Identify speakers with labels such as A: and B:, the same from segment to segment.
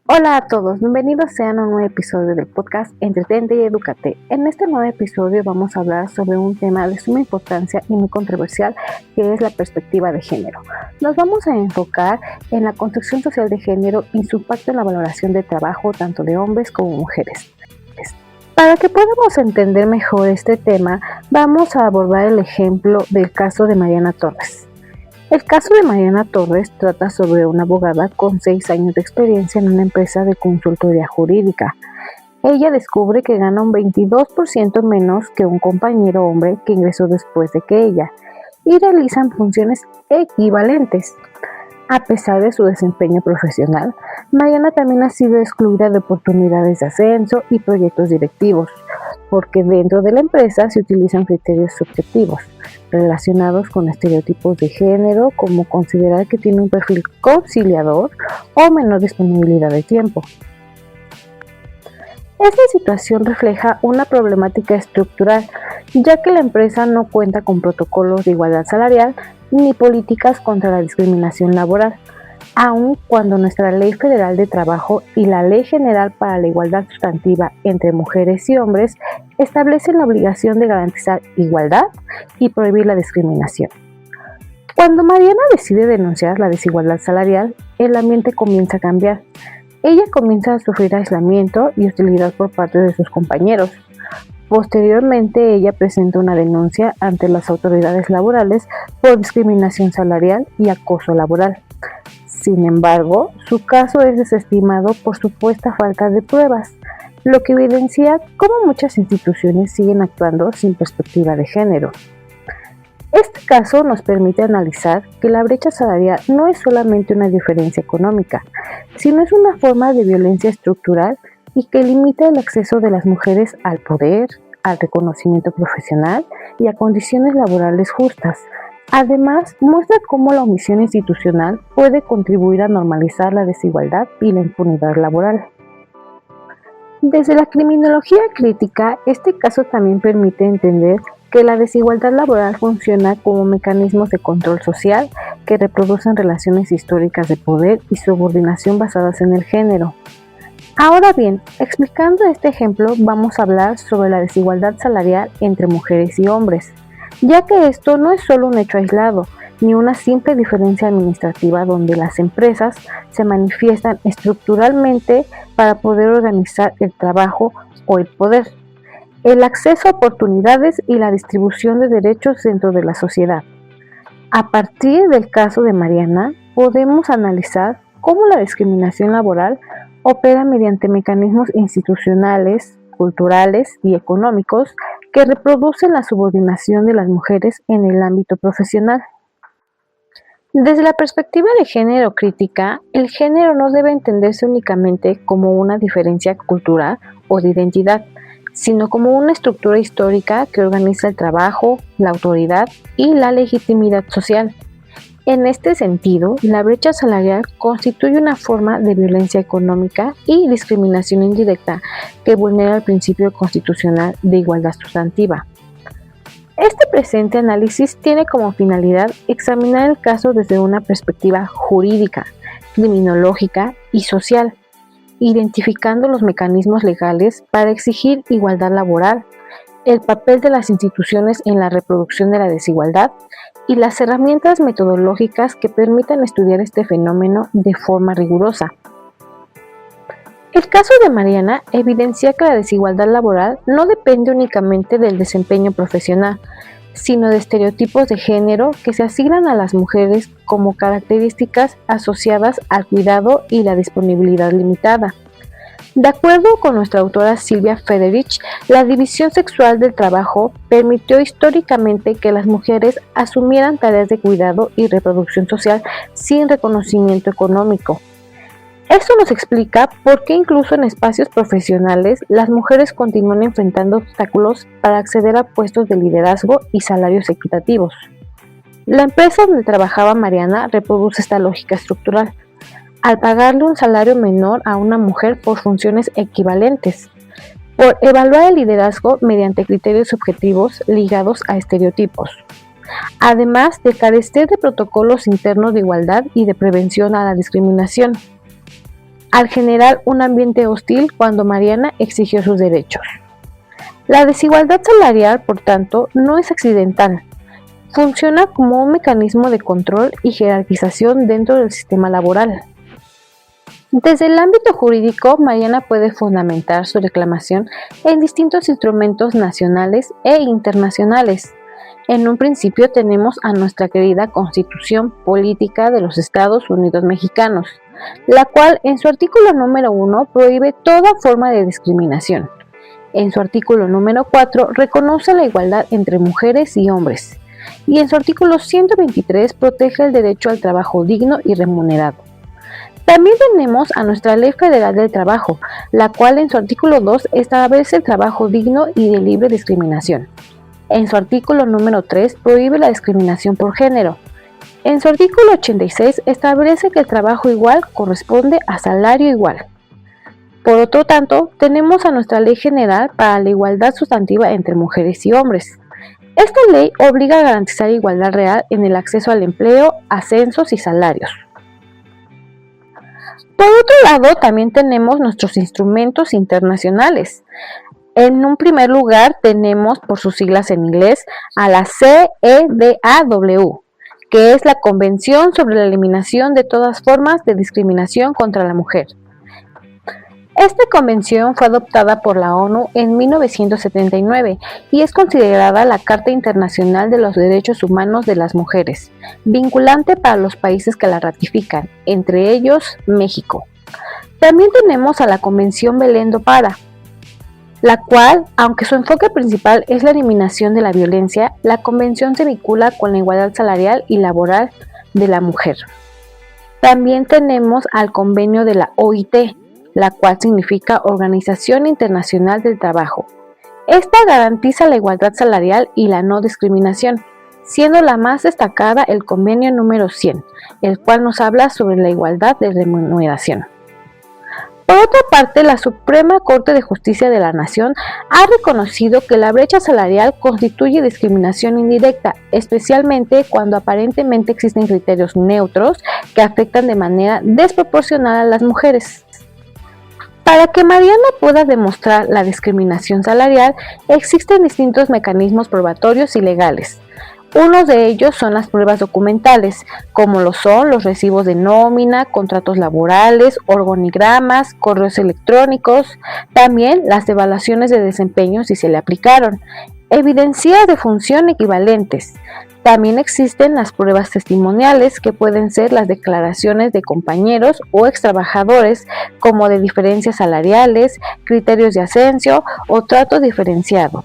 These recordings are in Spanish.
A: Hola a todos, bienvenidos sean a un nuevo episodio del podcast Entretente y Edúcate. En este nuevo episodio vamos a hablar sobre un tema de suma importancia y muy controversial, que es la perspectiva de género. Nos vamos a enfocar en la construcción social de género y su impacto en la valoración de trabajo tanto de hombres como mujeres. Para que podamos entender mejor este tema, vamos a abordar el ejemplo del caso de Mariana Torres. El caso de Mariana Torres trata sobre una abogada con 6 años de experiencia en una empresa de consultoría jurídica. Ella descubre que gana un 22% menos que un compañero hombre que ingresó después de que ella, y realizan funciones equivalentes. A pesar de su desempeño profesional, Mariana también ha sido excluida de oportunidades de ascenso y proyectos directivos, porque dentro de la empresa se utilizan criterios subjetivos relacionados con estereotipos de género, como considerar que tiene un perfil conciliador o menor disponibilidad de tiempo. Esta situación refleja una problemática estructural, ya que la empresa no cuenta con protocolos de igualdad salarial ni políticas contra la discriminación laboral, aun cuando nuestra Ley Federal de Trabajo y la Ley General para la Igualdad Sustantiva entre Mujeres y Hombres establecen la obligación de garantizar igualdad y prohibir la discriminación. Cuando Mariana decide denunciar la desigualdad salarial, el ambiente comienza a cambiar. Ella comienza a sufrir aislamiento y hostilidad por parte de sus compañeros. Posteriormente, ella presenta una denuncia ante las autoridades laborales por discriminación salarial y acoso laboral. Sin embargo, su caso es desestimado por supuesta falta de pruebas, lo que evidencia cómo muchas instituciones siguen actuando sin perspectiva de género. Este caso nos permite analizar que la brecha salarial no es solamente una diferencia económica, sino es una forma de violencia estructural y que limita el acceso de las mujeres al poder, al reconocimiento profesional y a condiciones laborales justas. Además, muestra cómo la omisión institucional puede contribuir a normalizar la desigualdad y la impunidad laboral. Desde la criminología crítica, este caso también permite entender que la desigualdad laboral funciona como mecanismos de control social que reproducen relaciones históricas de poder y subordinación basadas en el género. Ahora bien, explicando este ejemplo, vamos a hablar sobre la desigualdad salarial entre mujeres y hombres, ya que esto no es solo un hecho aislado, ni una simple diferencia administrativa donde las empresas se manifiestan estructuralmente para poder organizar el trabajo o el poder, el acceso a oportunidades y la distribución de derechos dentro de la sociedad. A partir del caso de Mariana, podemos analizar cómo la discriminación laboral opera mediante mecanismos institucionales, culturales y económicos que reproducen la subordinación de las mujeres en el ámbito profesional. Desde la perspectiva de género crítica, el género no debe entenderse únicamente como una diferencia cultural o de identidad, sino como una estructura histórica que organiza el trabajo, la autoridad y la legitimidad social. En este sentido, la brecha salarial constituye una forma de violencia económica y discriminación indirecta que vulnera el principio constitucional de igualdad sustantiva. Este presente análisis tiene como finalidad examinar el caso desde una perspectiva jurídica, criminológica y social, identificando los mecanismos legales para exigir igualdad laboral, el papel de las instituciones en la reproducción de la desigualdad y las herramientas metodológicas que permitan estudiar este fenómeno de forma rigurosa. El caso de Mariana evidencia que la desigualdad laboral no depende únicamente del desempeño profesional, sino de estereotipos de género que se asignan a las mujeres como características asociadas al cuidado y la disponibilidad limitada. De acuerdo con nuestra autora Silvia Federich, la división sexual del trabajo permitió históricamente que las mujeres asumieran tareas de cuidado y reproducción social sin reconocimiento económico. Esto nos explica por qué incluso en espacios profesionales las mujeres continúan enfrentando obstáculos para acceder a puestos de liderazgo y salarios equitativos. La empresa donde trabajaba Mariana reproduce esta lógica estructural, al pagarle un salario menor a una mujer por funciones equivalentes, por evaluar el liderazgo mediante criterios objetivos ligados a estereotipos, además de carecer de protocolos internos de igualdad y de prevención a la discriminación. al generar un ambiente hostil cuando Mariana exigió sus derechos. La desigualdad salarial, por tanto, no es accidental. Funciona como un mecanismo de control y jerarquización dentro del sistema laboral. Desde el ámbito jurídico, Mariana puede fundamentar su reclamación en distintos instrumentos nacionales e internacionales. En un principio tenemos a nuestra querida Constitución Política de los Estados Unidos Mexicanos, la cual en su artículo número 1 prohíbe toda forma de discriminación. En su artículo número 4 reconoce la igualdad entre mujeres y hombres, y en su artículo 123 protege el derecho al trabajo digno y remunerado. También tenemos a nuestra Ley Federal del Trabajo, la cual en su artículo 2 establece el trabajo digno y de libre discriminación. En su artículo número 3 prohíbe la discriminación por género. En su artículo 86 establece que el trabajo igual corresponde a salario igual. Por otro tanto, tenemos a nuestra Ley General para la Igualdad Sustantiva entre Mujeres y Hombres. Esta ley obliga a garantizar igualdad real en el acceso al empleo, ascensos y salarios. Por otro lado, también tenemos nuestros instrumentos internacionales. En un primer lugar tenemos, por sus siglas en inglés, a la CEDAW, que es la Convención sobre la Eliminación de todas formas de discriminación contra la mujer. Esta convención fue adoptada por la ONU en 1979 y es considerada la Carta Internacional de los Derechos Humanos de las Mujeres, vinculante para los países que la ratifican, entre ellos México. También tenemos a la Convención Belén do Pará, la cual, aunque su enfoque principal es la eliminación de la violencia, la convención se vincula con la igualdad salarial y laboral de la mujer. También tenemos al convenio de la OIT, la cual significa Organización Internacional del Trabajo. Esta garantiza la igualdad salarial y la no discriminación, siendo la más destacada el convenio número 100, el cual nos habla sobre la igualdad de remuneración. Por otra parte, la Suprema Corte de Justicia de la Nación ha reconocido que la brecha salarial constituye discriminación indirecta, especialmente cuando aparentemente existen criterios neutros que afectan de manera desproporcionada a las mujeres. Para que Mariana pueda demostrar la discriminación salarial, existen distintos mecanismos probatorios y legales. Unos de ellos son las pruebas documentales, como lo son los recibos de nómina, contratos laborales, organigramas, correos electrónicos, también las evaluaciones de desempeño si se le aplicaron, evidencias de función equivalentes. También existen las pruebas testimoniales, que pueden ser las declaraciones de compañeros o extrabajadores, como de diferencias salariales, criterios de ascenso o trato diferenciado.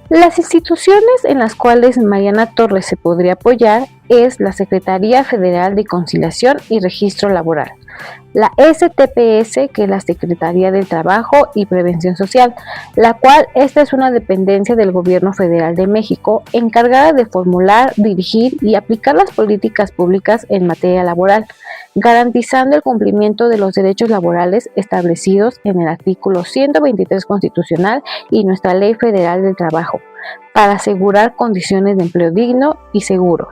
A: Las instituciones en las cuales Mariana Torres se podría apoyar es la Secretaría Federal de Conciliación y Registro Laboral, la STPS, que es la Secretaría del Trabajo y Prevención Social, la cual esta es una dependencia del Gobierno Federal de México encargada de formular, dirigir y aplicar las políticas públicas en materia laboral, garantizando el cumplimiento de los derechos laborales establecidos en el artículo 123 constitucional y nuestra Ley Federal del Trabajo, para asegurar condiciones de empleo digno y seguro.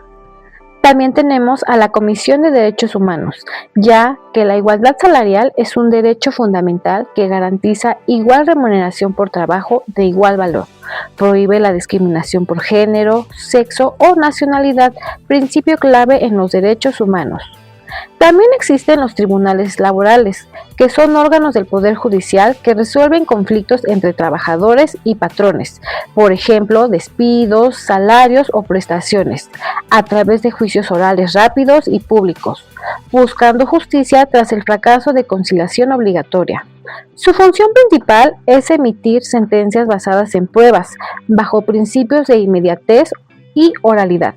A: También tenemos a la Comisión de Derechos Humanos, ya que la igualdad salarial es un derecho fundamental que garantiza igual remuneración por trabajo de igual valor, prohíbe la discriminación por género, sexo o nacionalidad, principio clave en los derechos humanos. También existen los tribunales laborales, que son órganos del Poder Judicial que resuelven conflictos entre trabajadores y patrones, por ejemplo, despidos, salarios o prestaciones, a través de juicios orales rápidos y públicos, buscando justicia tras el fracaso de conciliación obligatoria. Su función principal es emitir sentencias basadas en pruebas, bajo principios de inmediatez y oralidad.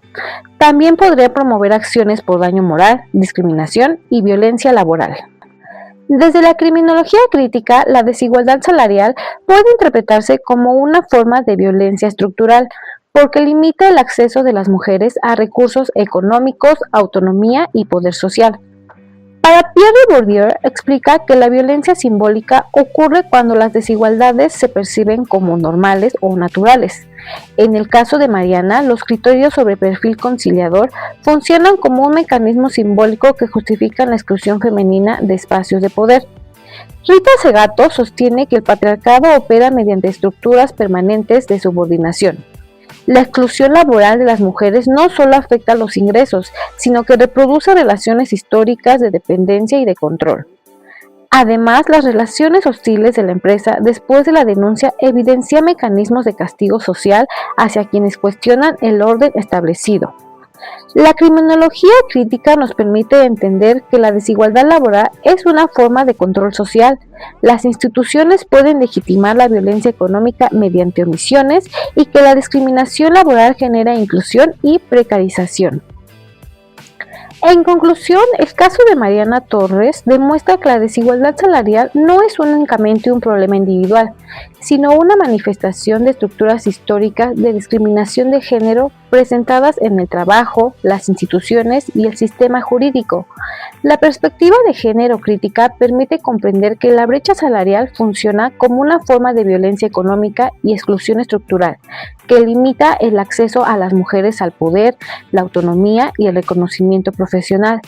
A: También podría promover acciones por daño moral, discriminación y violencia laboral. Desde la criminología crítica, la desigualdad salarial puede interpretarse como una forma de violencia estructural, porque limita el acceso de las mujeres a recursos económicos, autonomía y poder social. Para Pierre Bourdieu explica que la violencia simbólica ocurre cuando las desigualdades se perciben como normales o naturales. En el caso de Mariana, los criterios sobre perfil conciliador funcionan como un mecanismo simbólico que justifican la exclusión femenina de espacios de poder. Rita Segato sostiene que el patriarcado opera mediante estructuras permanentes de subordinación. La exclusión laboral de las mujeres no solo afecta a los ingresos, sino que reproduce relaciones históricas de dependencia y de control. Además, las relaciones hostiles de la empresa después de la denuncia evidencian mecanismos de castigo social hacia quienes cuestionan el orden establecido. La criminología crítica nos permite entender que la desigualdad laboral es una forma de control social. Las instituciones pueden legitimar la violencia económica mediante omisiones y que la discriminación laboral genera inclusión y precarización. En conclusión, el caso de Mariana Torres demuestra que la desigualdad salarial no es únicamente un problema individual, sino una manifestación de estructuras históricas de discriminación de género presentadas en el trabajo, las instituciones y el sistema jurídico. La perspectiva de género crítica permite comprender que la brecha salarial funciona como una forma de violencia económica y exclusión estructural, que limita el acceso a las mujeres al poder, la autonomía y el reconocimiento profesional.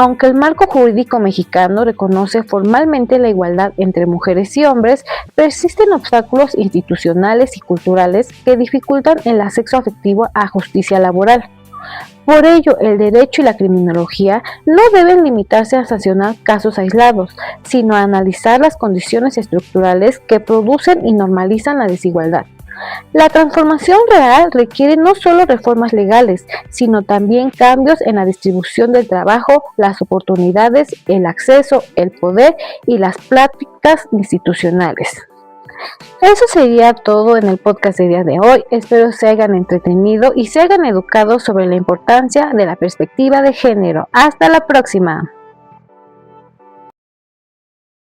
A: Aunque el marco jurídico mexicano reconoce formalmente la igualdad entre mujeres y hombres, persisten obstáculos institucionales y culturales que dificultan el acceso afectivo a justicia laboral. Por ello, el derecho y la criminología no deben limitarse a sancionar casos aislados, sino a analizar las condiciones estructurales que producen y normalizan la desigualdad. La transformación real requiere no solo reformas legales, sino también cambios en la distribución del trabajo, las oportunidades, el acceso, el poder y las prácticas institucionales. Eso sería todo en el podcast del día de hoy. Espero se hayan entretenido y se hayan educado sobre la importancia de la perspectiva de género. Hasta la próxima.